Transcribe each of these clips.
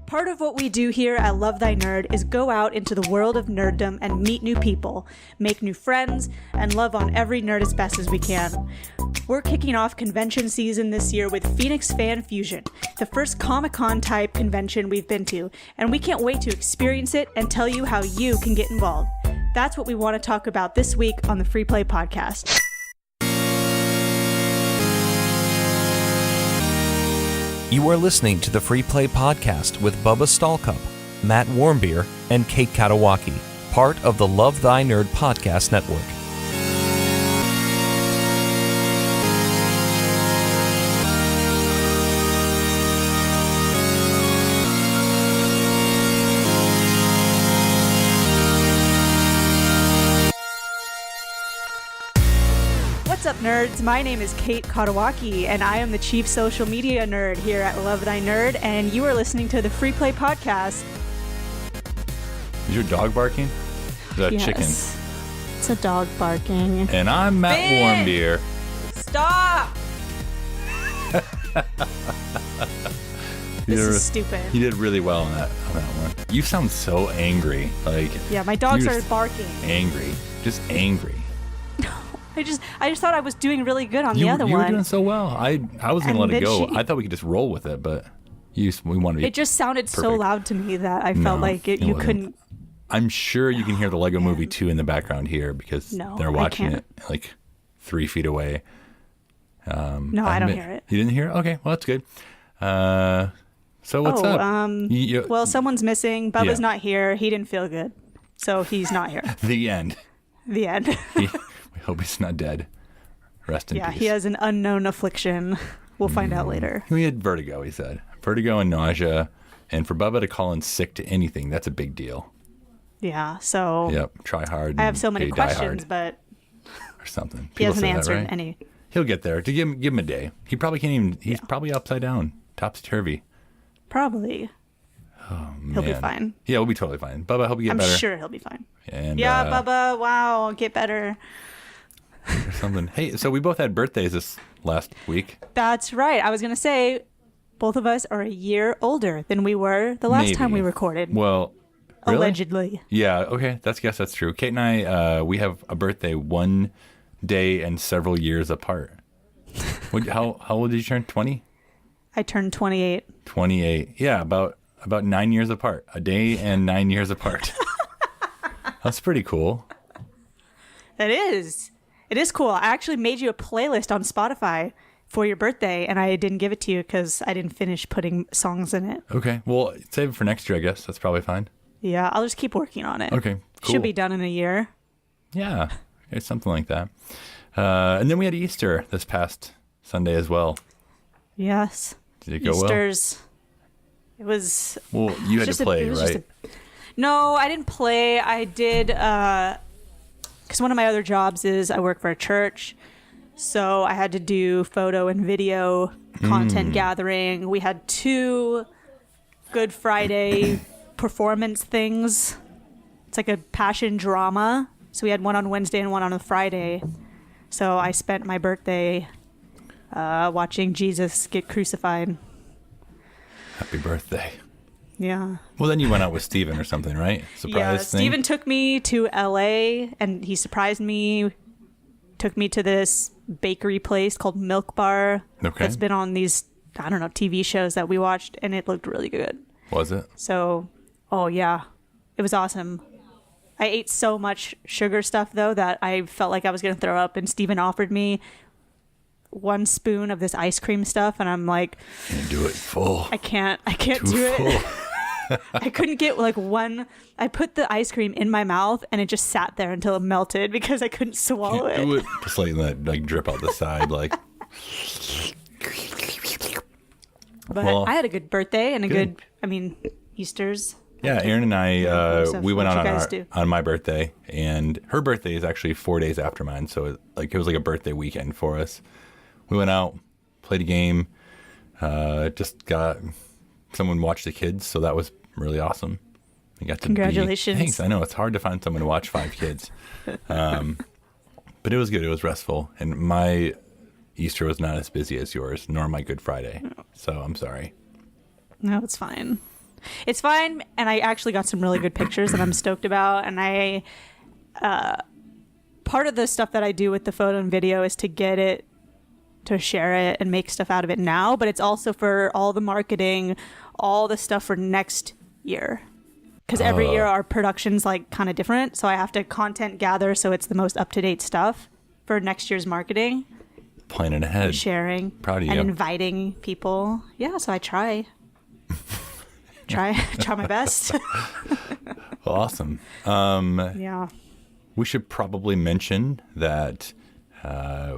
Part of what we do here at Love Thy Nerd is go out into the world of nerddom and meet new people, make new friends, and love on every nerd as best as we can. We're kicking off convention season this year with Phoenix Fan Fusion, the first Comic-Con type convention we've been to, and we can't wait to experience it and tell you how you can get involved. That's what we want to talk about this week on the Free Play Podcast. You are listening to the Free Play Podcast with Bubba Stallcup, Matt Warmbier, and Kate Katawaki, part of the Love Thy Nerd Podcast Network. What's up, nerds? My name is Kate Katawaki, and I am the chief social media nerd here at Love Thy Nerd, and you are listening to the Free Play Podcast. Is your dog barking? Is that Yes. chicken? It's a dog barking. And I'm Matt Warmbier. Stop! This is stupid. You did really well on that one. You sound so angry. Yeah, my dog you're started barking. Angry. Just angry. I just thought I was doing really good on You the other were one. doing so well. I was going to let it then go. she- I thought we could just roll with it, but we wanted to be It just sounded so perfect. loud to me that I No, felt like it you wasn't. couldn't. I'm sure you can hear the Lego Movie 2 in the background here because No, they're I watching can't. it like 3 feet away. No, I don't hear it. You didn't hear it? Okay, well, that's good. So what's up? Well, someone's missing. Bubba's Yeah. not here. He didn't feel good, so he's not here. The end. The end. We hope he's not dead. Rest in Yeah, peace. he has an unknown affliction. We'll find out later. He had vertigo, he said. Vertigo and nausea. And for Bubba to call in sick to anything, that's a big deal. Yeah, so Yep. Try hard. I have so many and die questions, hard but or something. he People hasn't say that, answered right? any. He'll get there. To give him a day. He probably can't even. He's probably upside down, topsy-turvy. Probably. He'll be Man. fine. Yeah, we'll be totally fine. Bubba, hope you get I'm better. sure he'll be fine. And, Yeah, Bubba, wow, get better. or something. Hey, so we both had birthdays this last week. That's right. I was going to say, both of us are a year older than we were the last time we Maybe. recorded. Well, really? Allegedly. Yeah, okay. Guess that's true. Kate and I, we have a birthday one day and several years apart. How old did you turn? 20? I turned 28. 28. Yeah, about 9 years apart. A day and 9 years apart. That's pretty cool. It is. It is cool. I actually made you a playlist on Spotify for your birthday, and I didn't give it to you because I didn't finish putting songs in it. Okay. Well, save it for next year, I guess. That's probably fine. Yeah, I'll just keep working on it. Okay, cool. Should be done in a year. Yeah, it's something like that. And then we had Easter this past Sunday as well. Yes. Did it go Easter's. It was. well? Well, you had just to play, it was right? No, I didn't play. I did because one of my other jobs is I work for a church, so I had to do photo and video content gathering. We had 2 Good Friday performance things. It's like a passion drama. So we had one on Wednesday and one on a Friday. So I spent my birthday watching Jesus get crucified. Happy birthday. Yeah. Well, then you went out with Steven or something, right? Yeah, Surprise thing? Steven took me to LA and he surprised me. Took me to this bakery place called Milk Bar. Okay. That's been on these, I don't know, TV shows that we watched, and it looked really good. Was it? So, oh yeah, it was awesome. I ate so much sugar stuff though that I felt like I was gonna throw up, and Steven offered me 1 spoon of this ice cream stuff, and I'm like, Can't do it full. I can't Too do it. full. I couldn't get like one. I put the ice cream in my mouth and it just sat there until it melted because I couldn't swallow Can't it. do it. Just letting that like drip out the side, like. But Well, I had a good birthday and a good. good, I mean, Easter's. Yeah, Aaron and I, So we went what'd out you guys do? on my birthday, and her birthday is actually 4 days after mine, so it was like a birthday weekend for us. We went out, played a game, just got someone watch the kids, so that was really awesome. I got to Congratulations. Thanks. I know it's hard to find someone to watch 5 kids, but it was good. It was restful, and my Easter was not as busy as yours, nor my Good Friday. So I'm sorry. No, it's fine. It's fine, and I actually got some really good pictures that I'm stoked about. And part of the stuff that I do with the photo and video is to get it, to share it and make stuff out of it now, but it's also for all the marketing, all the stuff for next year. Because every year our production's like kind of different, so I have to content gather so it's the most up-to-date stuff for next year's marketing. Planning ahead. Sharing. Proud of you. And inviting people. Yeah, so I try. try my best. Well, awesome. Yeah. We should probably mention that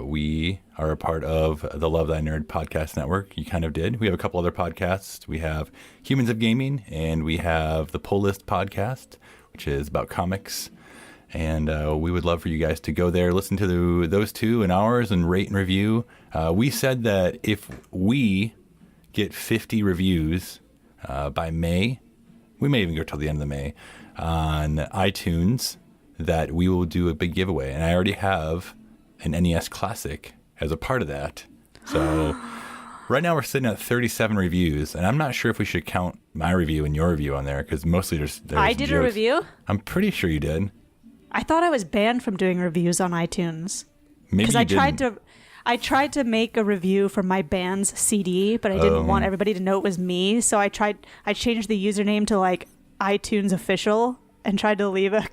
we are a part of the Love Thy Nerd podcast network. You kind of did. We have a couple other podcasts. We have Humans of Gaming, and we have the Pull List podcast, which is about comics. And we would love for you guys to go there, listen to those two and ours, and rate and review. We said that if we get 50 reviews by May, we may even go till the end of May, on iTunes, that we will do a big giveaway. And I already have an NES Classic as a part of that. So right now we're sitting at 37 reviews, and I'm not sure if we should count my review and your review on there, because mostly there's I did jokes. a review? I'm pretty sure you did. I thought I was banned from doing reviews on iTunes. Maybe Because I tried to make a review for my band's CD, but I didn't want everybody to know it was me. So I changed the username to like iTunes official and tried to leave a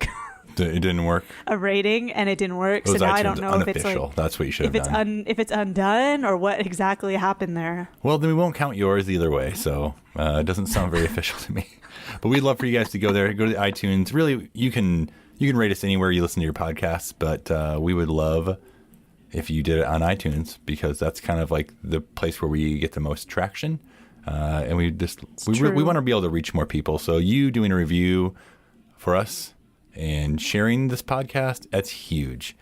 It didn't work. a rating, and it didn't work. It was So now iTunes I don't know unofficial. if it's like That's what you should have done. if it's undone or what exactly happened there. Well, then we won't count yours either way. So it doesn't sound very official to me. But we'd love for you guys to go there. Go to the iTunes. Really, you can rate us anywhere you listen to your podcasts. But we would love if you did it on iTunes, because that's kind of like the place where we get the most traction. And we want to be able to reach more people. So you doing a review for us and sharing this podcast, that's huge.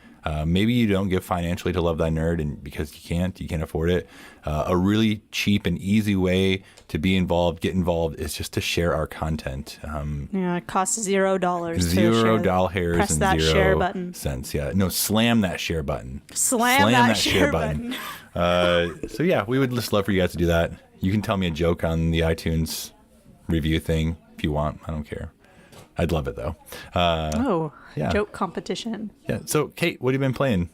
Maybe you don't give financially to Love Thy Nerd, and because you can't afford it. A really cheap and easy way to be involved, get involved, is just to share our content. Yeah, it costs $0. $0 Press and that 0 share button. cents. Yeah, no, slam that share button. Slam that share button. So yeah, we would just love for you guys to do that. You can tell me a joke on the iTunes review thing if you want. I don't care. I'd love it though. Yeah. Joke competition. Yeah. So Kate, what have you been playing?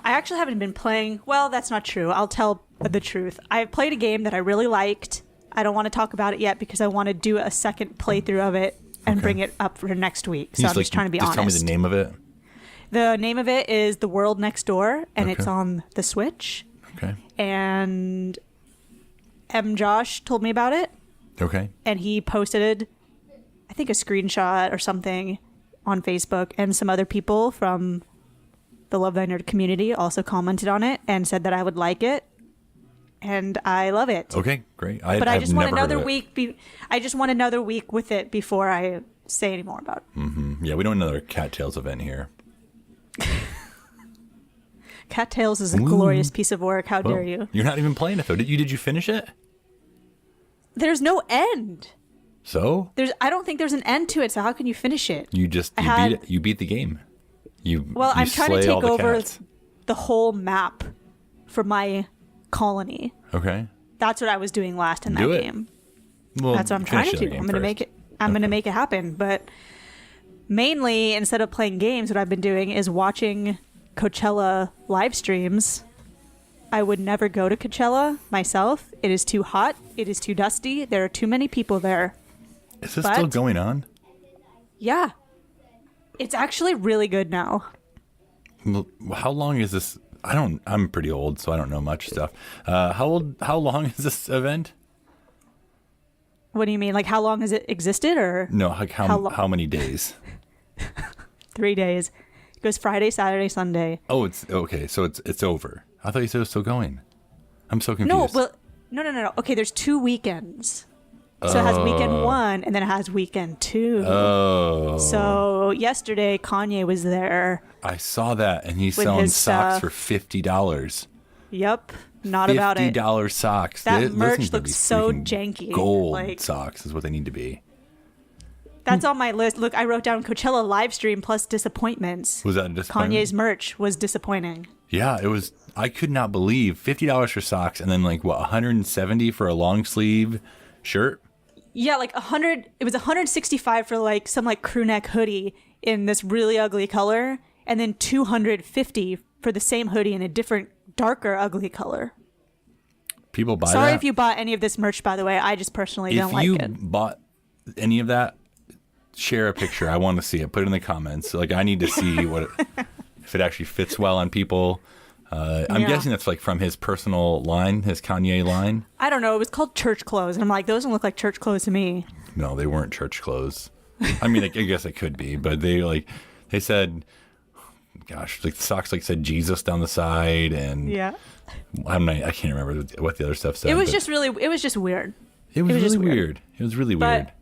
I actually haven't been playing. Well, that's not true. I'll tell the truth. I've played a game that I really liked. I don't want to talk about it yet because I want to do a second playthrough of it and bring it up for next week. So I'm just trying to be honest. Tell me the name of it. The name of it is The World Next Door, and it's on the Switch. Okay. And Josh told me about it. Okay. And he posted, I think, a screenshot or something on Facebook, and some other people from the Love Thy Nerd community also commented on it and said that I would like it, and I love it. Okay, great. But I just want another week. I just want another week with it before I say any more about it. Mm-hmm. Yeah, we don't want another Cattails event here. Cattails is a glorious piece of work. How dare you? You're not even playing it though. Did you finish it? There's no end. So? I don't think there's an end to it. So how can you finish it? You beat it. You beat the game. I'm trying to take over the whole map for my colony. Okay. That's what I was doing last in that game. Well, that's what I'm trying to do. I'm going to make it. I'm going to make it happen. But mainly, instead of playing games, what I've been doing is watching Coachella live streams. I would never go to Coachella myself. It is too hot. It is too dusty. There are too many people there. Is this still going on? Yeah. It's actually really good now. How long is this? I'm pretty old, so I don't know much stuff. How long is this event? What do you mean? Like, how long has it existed, or? No, like how many days? 3 days. It goes Friday, Saturday, Sunday. Oh, it's okay. So it's over. I thought you said it was still going. I'm so confused. No. Okay, there's 2 weekends. So it has weekend 1, and then it has weekend 2. Oh. So yesterday, Kanye was there. I saw that, and he's selling socks for $50. Yep. Not about it. $50 socks. That merch looks so janky. Gold socks is what they need to be. That's on my list. Look, I wrote down Coachella live stream plus disappointments. Was that a disappointment? Kanye's merch was disappointing. Yeah, it was. I could not believe $50 for socks, and then $170 for a long sleeve shirt? Yeah, like 100. It was 165 for like some like crew neck hoodie in this really ugly color, and then 250 for the same hoodie in a different, darker, ugly color. People buy Sorry that? if you bought any of this merch, by the way. I just personally don't like it. If you bought any of that, share a picture. I want to see it. Put it in the comments. Like, I need to see if it actually fits well on people. I'm guessing that's like from his personal line, his Kanye line. I don't know. It was called church clothes, and I'm like, those don't look like church clothes to me. No, they weren't church clothes. I mean, I guess it could be, but they said, gosh, like the socks like said Jesus down the side, and Yeah. I can't remember what the other stuff said. It was just weird. It was really just weird. It was really weird. But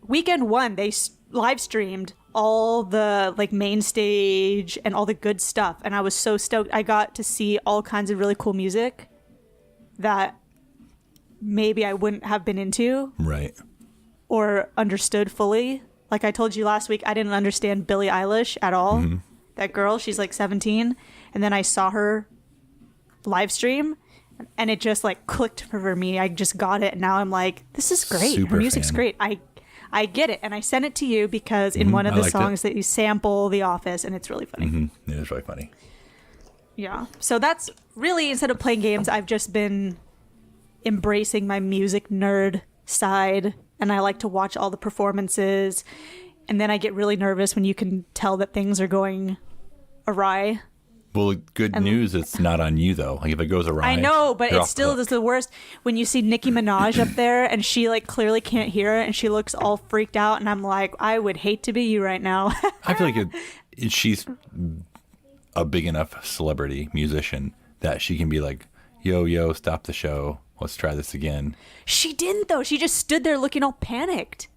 weekend one, they live streamed all the like main stage and all the good stuff, and I was so stoked. I got to see all kinds of really cool music that maybe I wouldn't have been into Right. or understood fully. Like I told you last week, I didn't understand Billie Eilish at all. Mm-hmm. That girl, she's like 17, and then I saw her live stream, and it just like clicked for me. I just got it, and now I'm like, this is great. Super Her music's fan. great. I get it, and I sent it to you because in one of I the liked songs that you sample The Office, and it's really funny. Mm-hmm. It was really funny. Yeah. So that's really, instead of playing games, I've just been embracing my music nerd side, and I like to watch all the performances, and then I get really nervous when you can tell that things are going awry. Well, good news, it's not on you, though. Like, if it goes awry. I know, but you're it off the still hook. is the worst when you see Nicki Minaj up there and she like clearly can't hear it and she looks all freaked out, and I'm like, I would hate to be you right now. I feel like she's a big enough celebrity musician that she can be like, yo, stop the show. Let's try this again. She didn't, though. She just stood there looking all panicked.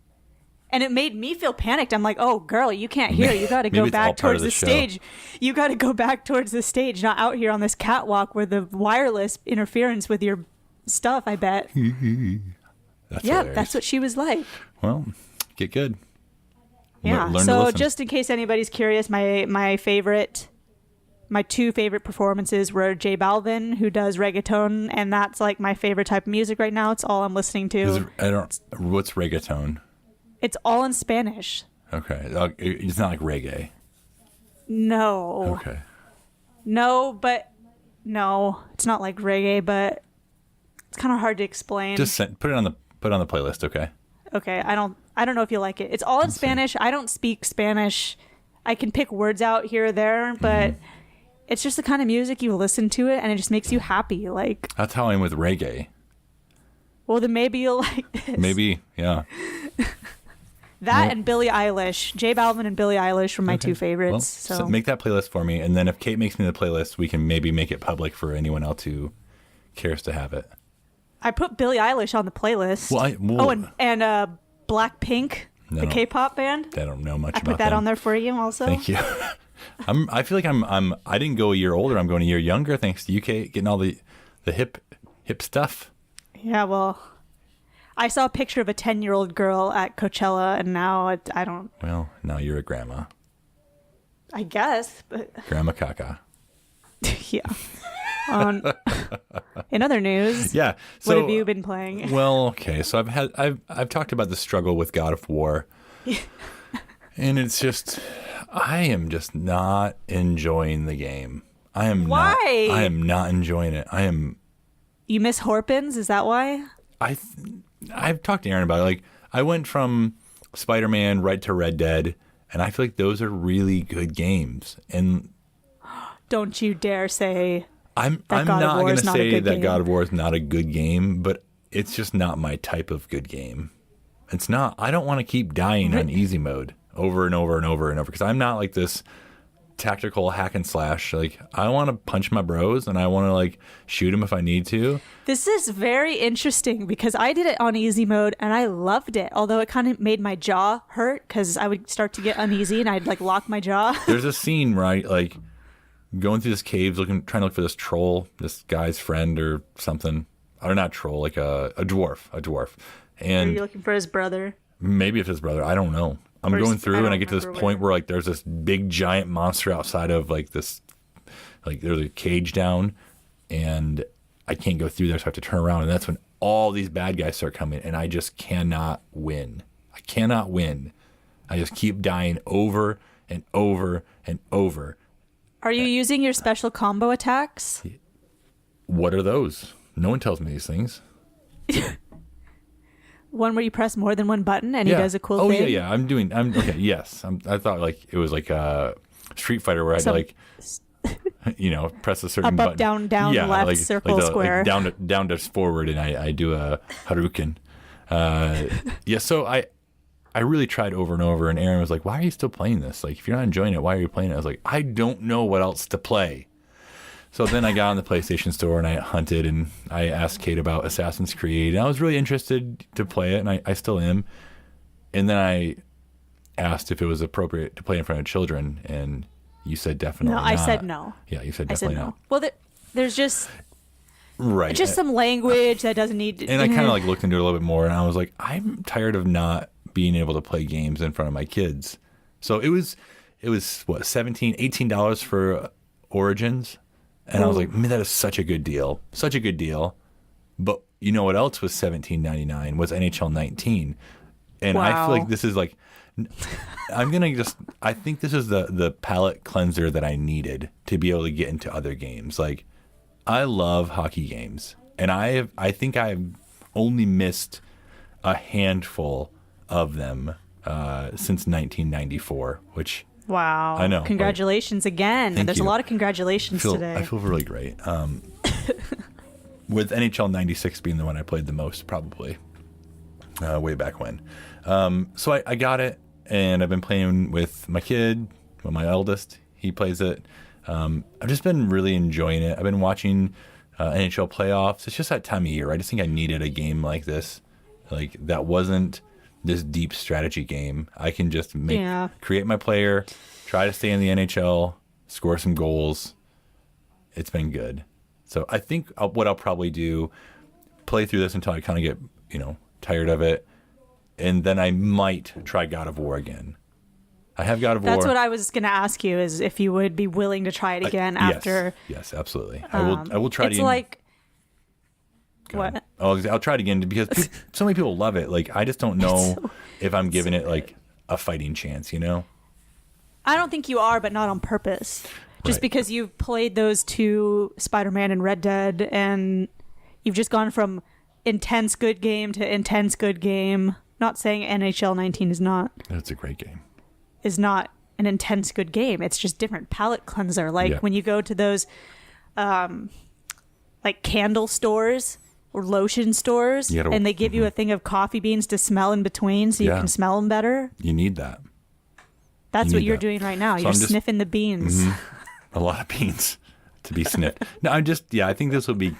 And it made me feel panicked. I'm like, oh, girl, you can't hear. You got to Maybe go it's all back part of towards the the show. stage. You got to go back towards the stage, not out here on this catwalk where the wireless interference with your stuff, I bet. That's Yeah, hilarious. that's what she was like. Well, get good. Yeah. Learn to So listen. just in case anybody's curious, my two favorite performances were J Balvin, who does reggaeton, and that's like my favorite type of music right now. It's all I'm listening to. What's reggaeton? It's all in Spanish. Okay. It's not like reggae. No. Okay. No, it's not like reggae, but it's kind of hard to explain. Just put it on the playlist, okay? Okay, I don't know if you like it. It's all in Spanish. I don't speak Spanish. I can pick words out here or there, but it's just the kind of music you listen to it and it just makes you happy. Like, That's how I'm with reggae. well, then maybe you'll like this. Maybe, yeah. That and Billie Eilish. J Balvin and Billie Eilish were my two favorites. Well, so make that playlist for me, and then if Kate makes me the playlist, we can maybe make it public for anyone else who cares to have it. I put Billie Eilish on the playlist. Well, and Blackpink, No, the K-pop band. I don't know much I about put that them. on there for you also. Thank you. I feel like I didn't go a year older. I'm going a year younger thanks to you, Kate, getting all the hip stuff. Yeah, well, I saw a picture of a 10-year-old girl at Coachella, and now I don't. Well, now you're a grandma. I guess, but Grandma Caca. yeah. In other news, Yeah. So, what have you been playing? Well, okay. So I've talked about the struggle with God of War. And it's just, I am just not enjoying the game. Why? I am not enjoying it. You miss Horpins? Is that why? I've talked to Aaron about it. Like, I went from Spider-Man right to Red Dead, and I feel like those are really good games. And Don't you dare say I'm that not God of War going is to not a say good that game. God of War is not a good game, but it's just not my type of good game. It's not. I don't want to keep dying on easy mode over and over and over and over, because I'm not like this tactical hack and slash. Like, I want to punch my bros and I want to like shoot them if I need to. This is very interesting because I did it on easy mode and I loved it. Although it kind of made my jaw hurt because I would start to get uneasy and I'd like lock my jaw. There's a scene where I like going through this cave, trying to look for this troll, this guy's friend or something, or not troll, like a dwarf. Are And you looking for his brother? maybe it's his brother. I don't know. I'm Or going his- through I and don't I get to this remember point where like there's this big giant monster outside of like this, like there's a cage down, and I can't go through there, so I have to turn around, and that's when all these bad guys start coming, and I just cannot win. I cannot win. I just keep dying over and over and over. Are you using your special combo attacks? What are those? No one tells me these things. One where you press more than one button and he does a cool thing? Oh, yeah. I'm okay, yes. I thought like it was like a Street Fighter where I had to like, press a certain button. Up, down, left, circle, square. Like down to forward, and I do a Hadouken. So I really tried over and over, and Aaron was like, why are you still playing this? Like, if you're not enjoying it, why are you playing it? I was like, I don't know what else to play. So then I got on the PlayStation Store and I hunted, and I asked Kate about Assassin's Creed, and I was really interested to play it, and I still am. And then I asked if it was appropriate to play in front of children, and you said definitely not. I said no. Yeah, you said definitely not. Well, there's just right, some language that doesn't need to... And I kind of like looked into it a little bit more, and I was like, I'm tired of not being able to play games in front of my kids. So it was what, $18 for Origins? And I was like, man, that is such a good deal. Such a good deal. But you know what else was $17.99 was NHL 19. And I feel like this is like, I think this is the palate cleanser that I needed to be able to get into other games. Like, I love hockey games. And I think I've only missed a handful of them since 1994, which... Wow. I know. Congratulations again. There's a lot of congratulations today. I feel really great. With NHL 96 being the one I played the most, probably, way back when. So I got it, and I've been playing with my kid, with my eldest. He plays it. I've just been really enjoying it. I've been watching NHL playoffs. It's just that time of year. I just think I needed a game like this. Like, that wasn't this deep strategy game. I can just create my player, try to stay in the NHL, score some goals. It's been good. So I think what I'll probably do, play through this until I kind of get, tired of it. And then I might try God of War again. I have God of War. That's what I was going to ask you, is if you would be willing to try it again after. Yes, absolutely. I will try it again. It's like... What? I'll try it again because so many people love it. Like, I just don't know if I'm giving it like a fighting chance, I don't think you are, but not on purpose. Just because you've played those two, Spider-Man and Red Dead, and you've just gone from intense good game to intense good game. Not saying NHL 19 is not. It's a great game. Is not an intense good game. It's just different palate cleanser. Like when you go to those like candle stores or lotion stores, and they give you a thing of coffee beans to smell in between so you can smell them better. You need that. That's what you're doing right now. So you're sniffing the beans. A lot of beans to be sniffed. No, I think this will be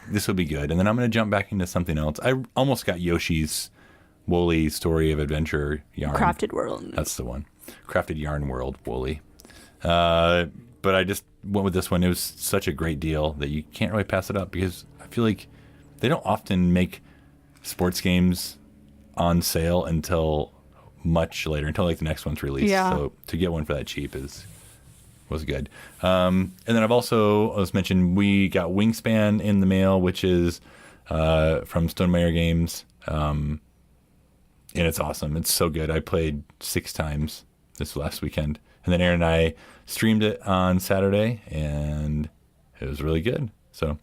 good. And then I'm going to jump back into something else. I almost got Yoshi's Woolly Story of Adventure yarn. Crafted World. That's the one. Crafted Yarn World Woolly. But I just went with this one. It was such a great deal that you can't really pass it up, because I feel like they don't often make sports games on sale until much later, until like the next one's released. Yeah. So to get one for that cheap was good. And then as mentioned, we got Wingspan in the mail, which is from Stonemaier Games. And it's awesome. It's so good. I played 6 times this last weekend. And then Aaron and I streamed it on Saturday, and it was really good. So,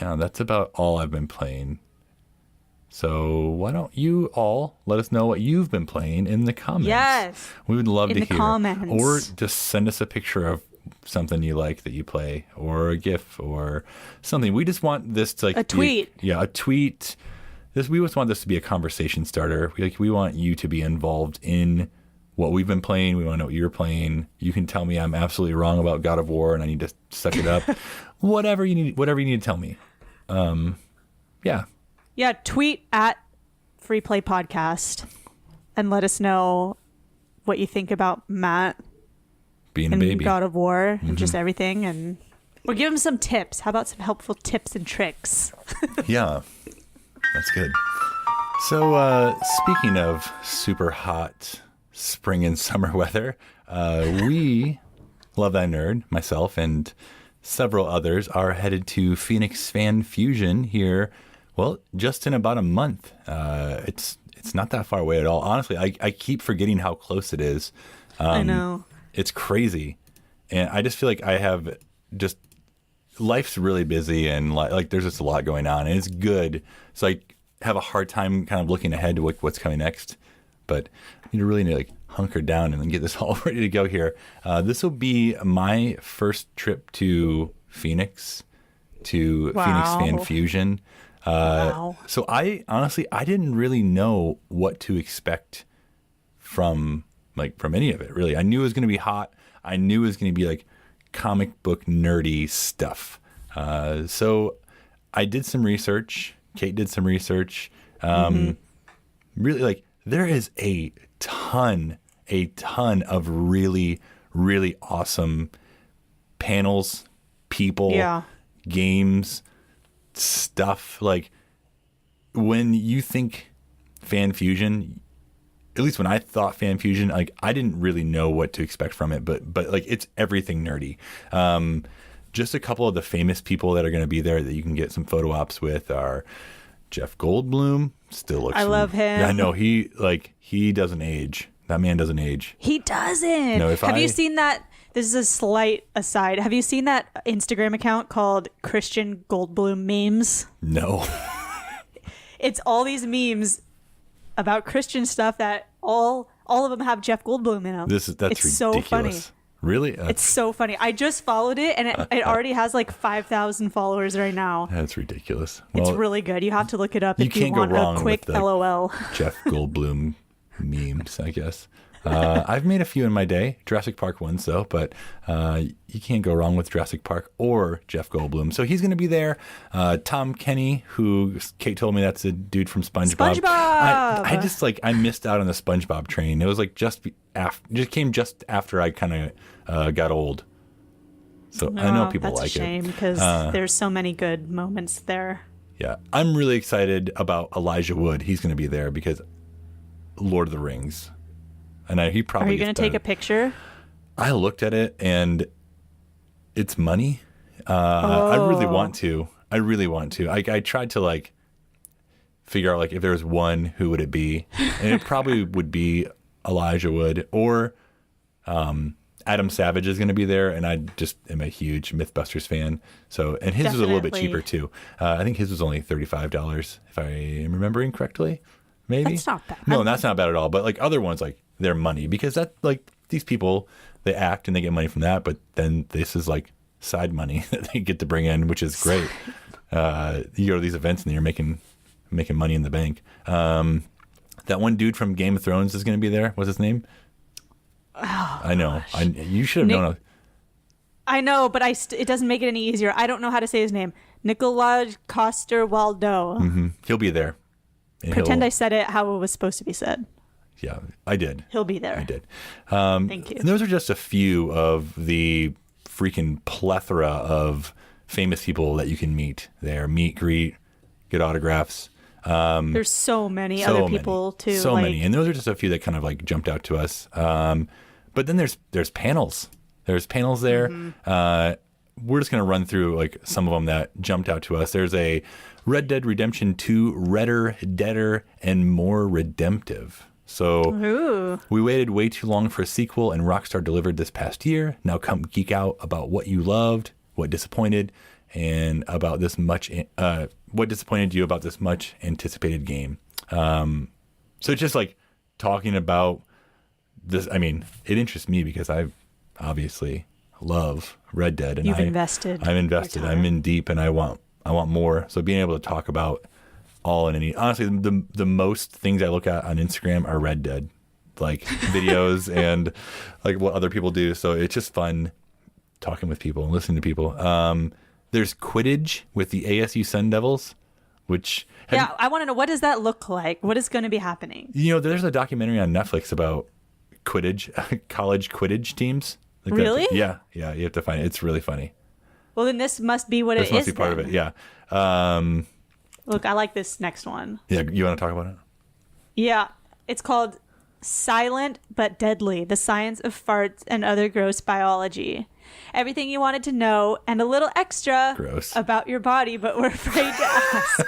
that's about all I've been playing. So why don't you all let us know what you've been playing in the comments? Yes. We would love to hear. In the comments. Or just send us a picture of something you like that you play, or a GIF or something. We just want this to a tweet. A tweet. We just want this to be a conversation starter. We want you to be involved in what we've been playing. We want to know what you're playing. You can tell me I'm absolutely wrong about God of War and I need to suck it up. whatever you need to tell me. Yeah, tweet at Free Play Podcast and let us know what you think about Matt being and a baby, God of War, and just everything. And we'll give him some tips. How about some helpful tips and tricks? Yeah, that's good. So speaking of super hot spring and summer weather, we Love Thy Nerd, myself and several others are headed to Phoenix Fan Fusion here. Well, just in about a month. It's not that far away at all. Honestly, I keep forgetting how close it is. I know. It's crazy. And I just feel like I have just life's really busy and like there's just a lot going on and it's good. So I have a hard time kind of looking ahead to what's coming next. But I need to really like hunker down and then get this all ready to go here. This will be my first trip to Phoenix, Phoenix Fan Fusion. Wow. So I didn't really know what to expect from any of it, really. I knew it was going to be hot. I knew it was going to be like comic book nerdy stuff. So I did some research. Kate did some research. Really, like, there is a ton of really, really awesome panels, people, games, stuff. Like, when you think Fan Fusion, at least when I thought Fan Fusion, like, I didn't really know what to expect from it, but like, it's everything nerdy. Just a couple of the famous people that are going to be there that you can get some photo ops with are Jeff Goldblum. Still looks. I love him. Yeah, I know he doesn't age. That man doesn't age. He doesn't. No, Have you seen that? This is a slight aside. Have you seen that Instagram account called Christian Goldblum Memes? No. It's all these memes about Christian stuff that all of them have Jeff Goldblum in them. That's ridiculous. So funny. Really? It's so funny. I just followed it, and it already has like 5,000 followers right now. That's ridiculous. It's really good. You have to look it up you if you can't go want wrong a quick with the LOL. Jeff Goldblum memes, I guess. I've made a few in my day, Jurassic Park ones though, but you can't go wrong with Jurassic Park or Jeff Goldblum. So he's going to be there. Tom Kenny, who Kate told me that's a dude from SpongeBob. I just I missed out on the SpongeBob train. It was like just came just after I kind of got old. So I know people like it. That's a shame because there's so many good moments there. Yeah, I'm really excited about Elijah Wood. He's going to be there because Lord of the Rings. And he probably. Are you going to take a picture? I looked at it and it's money. I really want to. I tried to figure out if there was one, who would it be? And it probably would be Elijah Wood or Adam Savage is going to be there. And I just am a huge Mythbusters fan. So, and his was a little bit cheaper too. I think his was only $35 if I am remembering correctly. Maybe. That's not bad. No, that's not bad at all. But other ones, their money, because that these people, they act and they get money from that, but then this is side money that they get to bring in, which is great. You go to these events and you're making money in the bank. That one dude from Game of Thrones is going to be there. What's his name? Oh, I know. You should have known. I know, but it doesn't make it any easier. I don't know how to say his name. Nicolaj Coster-Waldau. Mm-hmm. He'll be there. And Pretend I said it how it was supposed to be said. Yeah, I did. He'll be there. I did. Thank you. And those are just a few of the freaking plethora of famous people that you can meet there. Meet, greet, get autographs. There's so many other people too. So many. And those are just a few that kind of jumped out to us. But then there's panels. There's panels there. Mm-hmm. We're just going to run through some of them that jumped out to us. There's a Red Dead Redemption 2, Redder, Deader, and More Redemptive. So we waited way too long for a sequel, and Rockstar delivered this past year. Now come geek out about what you loved, what disappointed, and about this much. What disappointed you about this much anticipated game? So it's just talking about this. I mean, it interests me because I obviously love Red Dead, and I'm invested. I'm in deep, and I want more. So being able to talk about all and any, honestly, the most things I look at on Instagram are Red Dead, videos and what other people do. So it's just fun talking with people and listening to people. There's Quidditch with the ASU Sun Devils, which I want to know, what does that look like? What is going to be happening? There's a documentary on Netflix about Quidditch, college Quidditch teams. Really? Yeah. You have to find it. It's really funny. Well, then this must be what it is. This must be part of it. Yeah. Look, I like this next one. Yeah, you want to talk about it? Yeah, it's called Silent but Deadly: The Science of Farts and Other Gross Biology. everything you wanted to know, and a little extra Gross. about your body, but we're afraid to ask.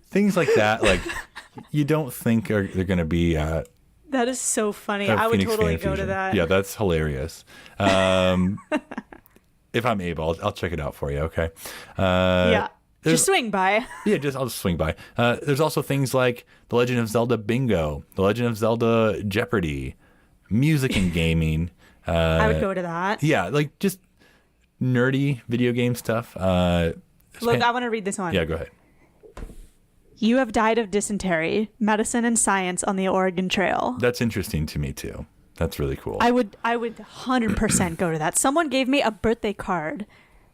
Things like that, like you don't think they're going to be at That is so funny. I would Phoenix totally Fan go to Fusion. that. Yeah, that's hilarious. If I'm able, I'll check it out for you. Okay. Yeah. Just swing by. Yeah, I'll just swing by. There's also things like The Legend of Zelda Bingo, The Legend of Zelda Jeopardy, music and gaming. I would go to that. Yeah, like just nerdy video game stuff. Look, I want to read this one. Yeah, go ahead. You have died of dysentery, medicine and science on the Oregon Trail. That's interesting to me too. That's really cool. I would 100% go to that. Someone gave me a birthday card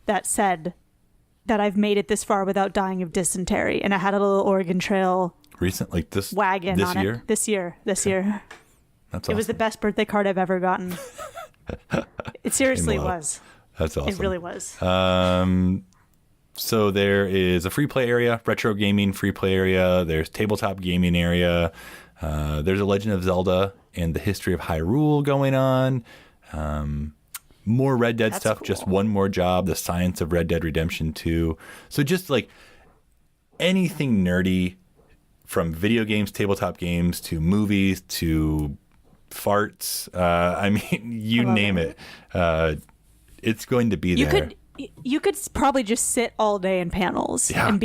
that said that I've made it this far without dying of dysentery, and I had a little Oregon Trail Recent, like this wagon this on year? it. This year. That's It was the best birthday card I've ever gotten. It seriously Wow. was. That's awesome. It really was. So there is a free play area, retro gaming free play area. There's tabletop gaming area. There's a Legend of Zelda and the history of Hyrule going on. More Red Dead That's stuff. cool. Just one more job. The science of Red Dead Redemption 2. So just like anything nerdy, from video games, tabletop games, to movies, to farts. I mean, you love name it. It's going to be You there. you could probably just sit all day in panels Yeah, and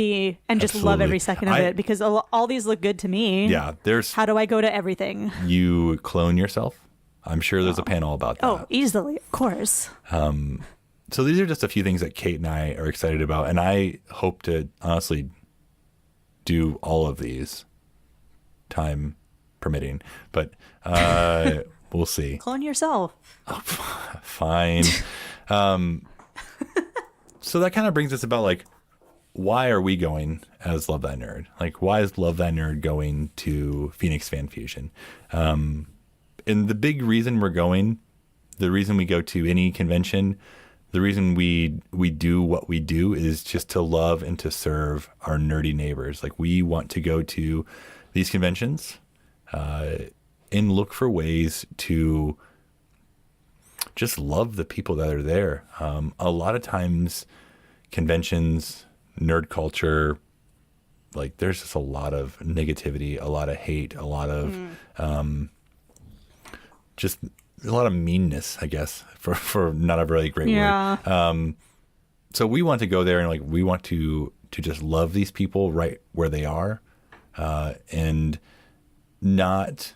just love absolutely. every second of it, because all these look good to me. Yeah, there's How do I go to everything? you clone yourself. I'm sure there's a panel about that. Oh, easily, of course. So these are just a few things that Kate and I are excited about, and I hope to honestly do all of these, time permitting. But we'll see. Clone yourself. Fine. So that kind of brings us about like, why are we going as Love Thy Nerd? Like, why is Love Thy Nerd going to Phoenix Fan Fusion? And the big reason we're going, the reason we go to any convention, the reason we do what we do is just to love and to serve our nerdy neighbors. Like, we want to go to these conventions and look for ways to just love the people that are there. A lot of times conventions, nerd culture, like there's just a lot of negativity, a lot of hate, a lot of just a lot of meanness, I guess, for not a really great word. So we want to go there and like we want to just love these people right where they are, and not,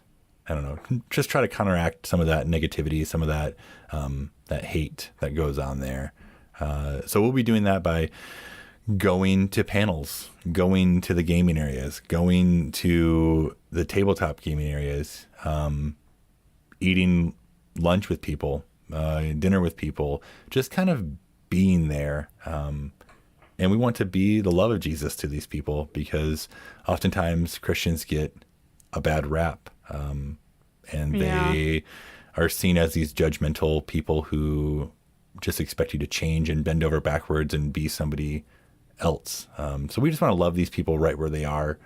I don't know, just try to counteract some of that negativity, some of that that hate that goes on there. So we'll be doing that by going to panels, going to the gaming areas, going to the tabletop gaming areas, eating lunch with people, dinner with people, just kind of being there. And we want to be the love of Jesus to these people, because oftentimes Christians get a bad rap, and they are seen as these judgmental people who just expect you to change and bend over backwards and be somebody else. So we just want to love these people right where they are.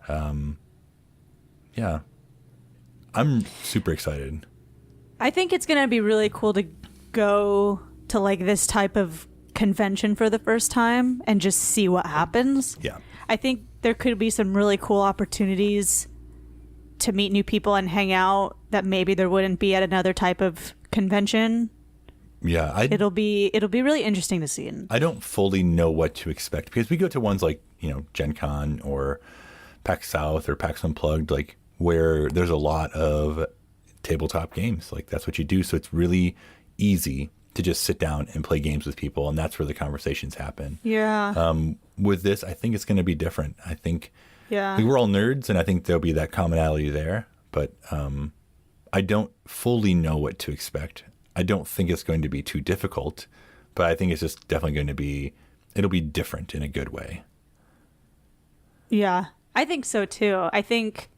Yeah, I'm super excited. I think it's going to be really cool to go to like this type of convention for the first time and just see what happens. Yeah. I think there could be some really cool opportunities to meet new people and hang out that maybe there wouldn't be at another type of convention. Yeah, It'll be really interesting to see. I don't fully know what to expect, because we go to ones like, Gen Con or PAX South or PAX Unplugged, like where there's a lot of tabletop games. Like that's what you do. So it's really easy to just sit down and play games with people, and that's where the conversations happen. Yeah. With this, I think it's going to be different. I think Yeah. we're all nerds, and I think there'll be that commonality there. But I don't fully know what to expect. I don't think it's going to be too difficult, but I think it's just definitely going to be, it'll be different in a good way. Yeah, I think so too. I think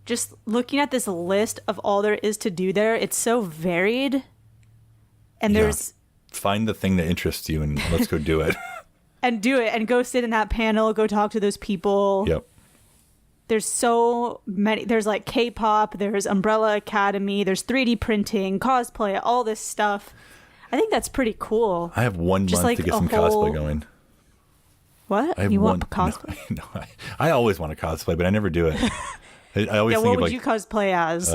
just looking at this list of all there is to do there, it's so varied. And Yeah. there's Find the thing that interests you and let's go do it. and do it and go sit in that panel, go talk to those people. Yep. there's so many. There's like K-pop, there's Umbrella Academy, there's 3D printing, cosplay, all this stuff. I think that's pretty cool. I have 1 month like to get a some cosplay going. What? You want cosplay? No, I always want to cosplay, but I never do it. I always think what of would you cosplay as?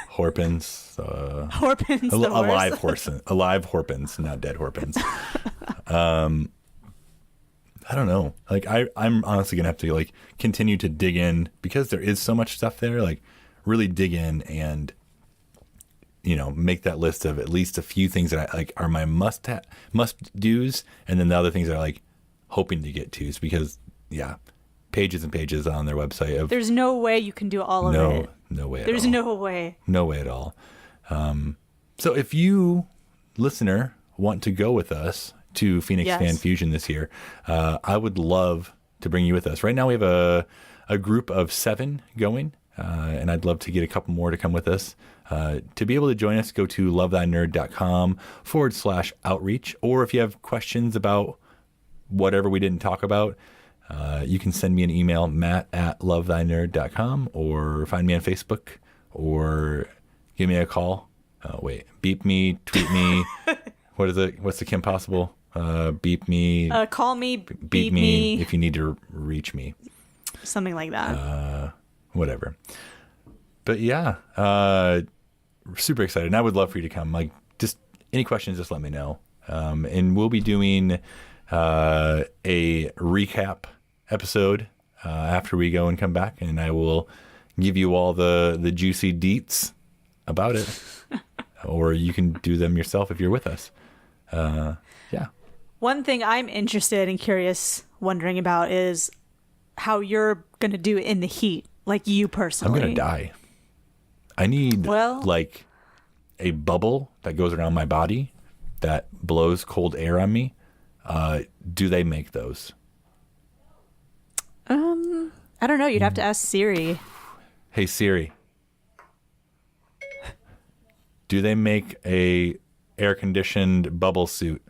Horpins. Horpins, alive Horpins, not dead Horpins. I don't know. Like I'm honestly gonna have to like continue to dig in because there is so much stuff there. Like really dig in and make that list of at least a few things that I like are my must do's, and then the other things that I like hoping to get to. Because pages and pages on their website of there's no way you can do all of it. No way. There's no way. No way at all. So if you, listener, want to go with us to Phoenix Fan Fusion this year, I would love to bring you with us. Right now we have a group of 7 going, and I'd love to get a couple more to come with us. To be able to join us, go to lovethynerd.com/outreach. Or if you have questions about whatever we didn't talk about, you can send me an email, matt@lovethynerd.com, or find me on Facebook, or give me a call. Beep me, tweet me. What is it? What's the Kim Possible? Beep me. Call me. Beep me if you need to reach me. Something like that. Whatever. But super excited. And I would love for you to come. Like, just any questions, just let me know. And we'll be doing a recap episode after we go and come back, and I will give you all the juicy deets about it. Or you can do them yourself if you're with us. One thing I'm interested and curious, wondering about is how you're going to do it in the heat, like you personally. I'm going to die. I need like a bubble that goes around my body that blows cold air on me. Do they make those? I don't know. You'd have to ask Siri. Hey, Siri. Do they make a air-conditioned bubble suit?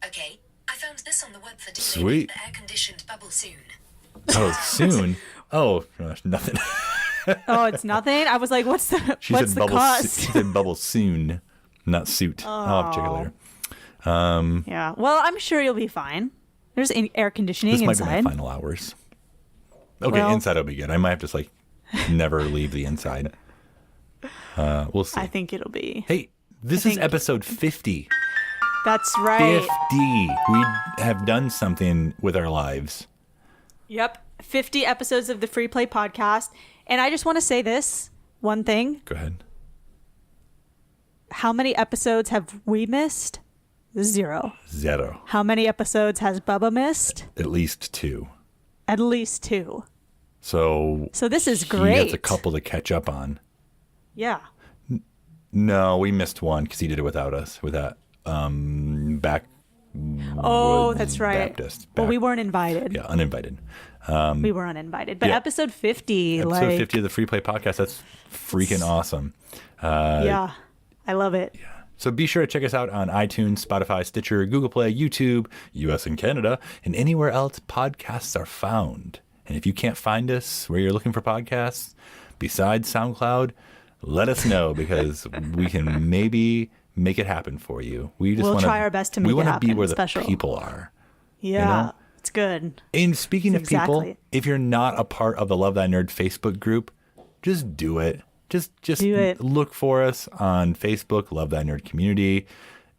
Okay, I found this on the web for Sweet. The air-conditioned bubble soon. Oh, soon? Oh, nothing. Oh, it's nothing? I was like, what's the cost? She said bubble soon, not suit. I'll have to check it later. Yeah. Well, I'm sure you'll be fine. There's air conditioning this inside. Might be my final hours. Okay, inside will be good. I might have to like never leave the inside. We'll see. I think it'll be. Hey, this is episode 50. That's right. 50. We have done something with our lives. Yep. 50 episodes of the Free Play podcast. And I just want to say this one thing. Go ahead. How many episodes have we missed? 0. How many episodes has Bubba missed? At least 2. At least 2. So this is great. He has a couple to catch up on. Yeah. No, we missed one because he did it without us. With that back. Oh, that's right. Baptist. Well, we weren't invited. Yeah, uninvited. We were uninvited. But episode 50. Episode 50 of the Free Play podcast. That's freaking awesome. Yeah, I love it. Yeah. So be sure to check us out on iTunes, Spotify, Stitcher, Google Play, YouTube, US and Canada, and anywhere else podcasts are found. And if you can't find us where you're looking for podcasts, besides SoundCloud, let us know because we can maybe make it happen for you. We'll try our best to make it happen. We want to be where special. The people are. Yeah, it's good. And speaking of people, if you're not a part of the Love Thy Nerd Facebook group, just do it. Just do it. Look for us on Facebook, Love Thy Nerd Community,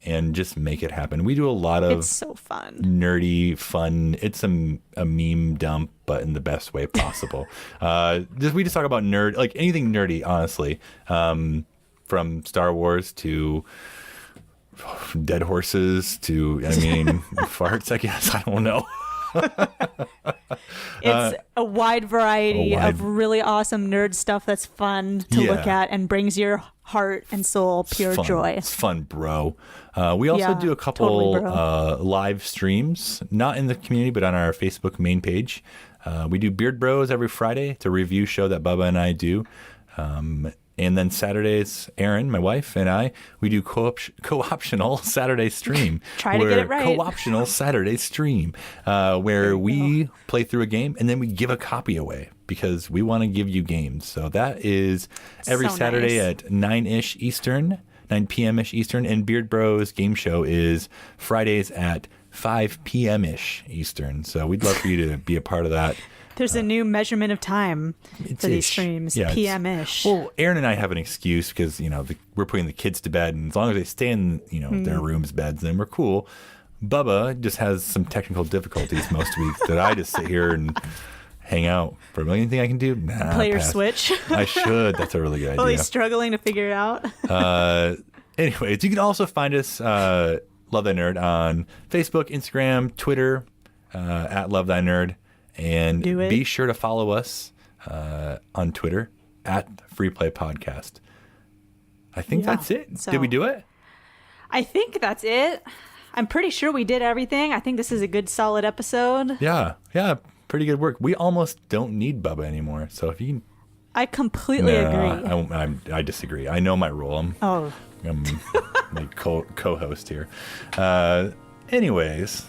and just make it happen. We do a lot of it's so fun, nerdy fun. It's a meme dump, but in the best way possible. We just talk about like anything nerdy, honestly, from Star Wars to dead horses to farts. I guess I don't know. It's a wide variety of really awesome nerd stuff that's fun to look at and brings your heart and soul pure joy. It's fun, bro. We also do a couple live streams, not in the community, but on our Facebook main page. We do Beard Bros every Friday. It's a review show that Bubba and I do. And And then Saturdays, Erin, my wife, and I, we do co-optional Saturday stream. Try to get it right. Co-optional Saturday stream, where we play through a game and then we give a copy away because we want to give you games. So that is every Saturday at 9-ish Eastern, 9 p.m.-ish Eastern. And Beard Bros Game Show is Fridays at 5 p.m.-ish Eastern. So we'd love for you to be a part of that. There's a new measurement of time for these streams, PM-ish. Well, Erin and I have an excuse because, we're putting the kids to bed, and as long as they stay in, their rooms, beds, then we're cool. Bubba just has some technical difficulties most weeks that I just sit here and hang out. For anything I can do, play your Switch. I should. That's a really good idea. Well, he's struggling to figure it out. Anyways, you can also find us, Love Thy Nerd, on Facebook, Instagram, Twitter, at Love Thy Nerd. And be sure to follow us on Twitter at Free Play Podcast. I think that's it. Did we do it? I think that's it. I'm pretty sure we did everything. I think this is a good, solid episode. Yeah. Pretty good work. We almost don't need Bubba anymore. So if you... I completely agree. I disagree. I know my role. I'm the co-host here. Anyways...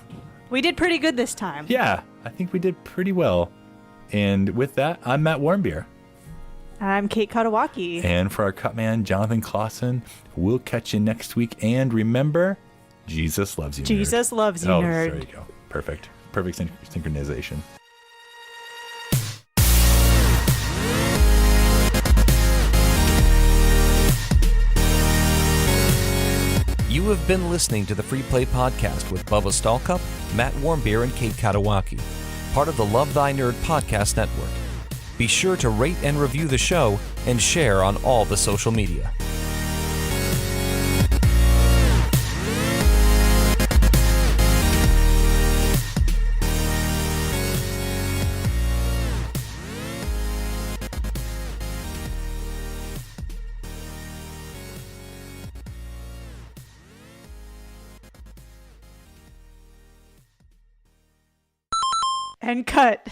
We did pretty good this time. Yeah, I think we did pretty well. And with that, I'm Matt Warmbier. I'm Kate Katawaki. And for our cut man, Jonathan Clausen, we'll catch you next week. And remember, Jesus loves you, Jesus nerd. loves you, nerd. There you go. Perfect synchronization. You have been listening to the Free Play Podcast with Bubba Stallcup, Matt Warmbier, and Kate Katawaki, part of the Love Thy Nerd Podcast Network. Be sure to rate and review the show and share on all the social media. And cut.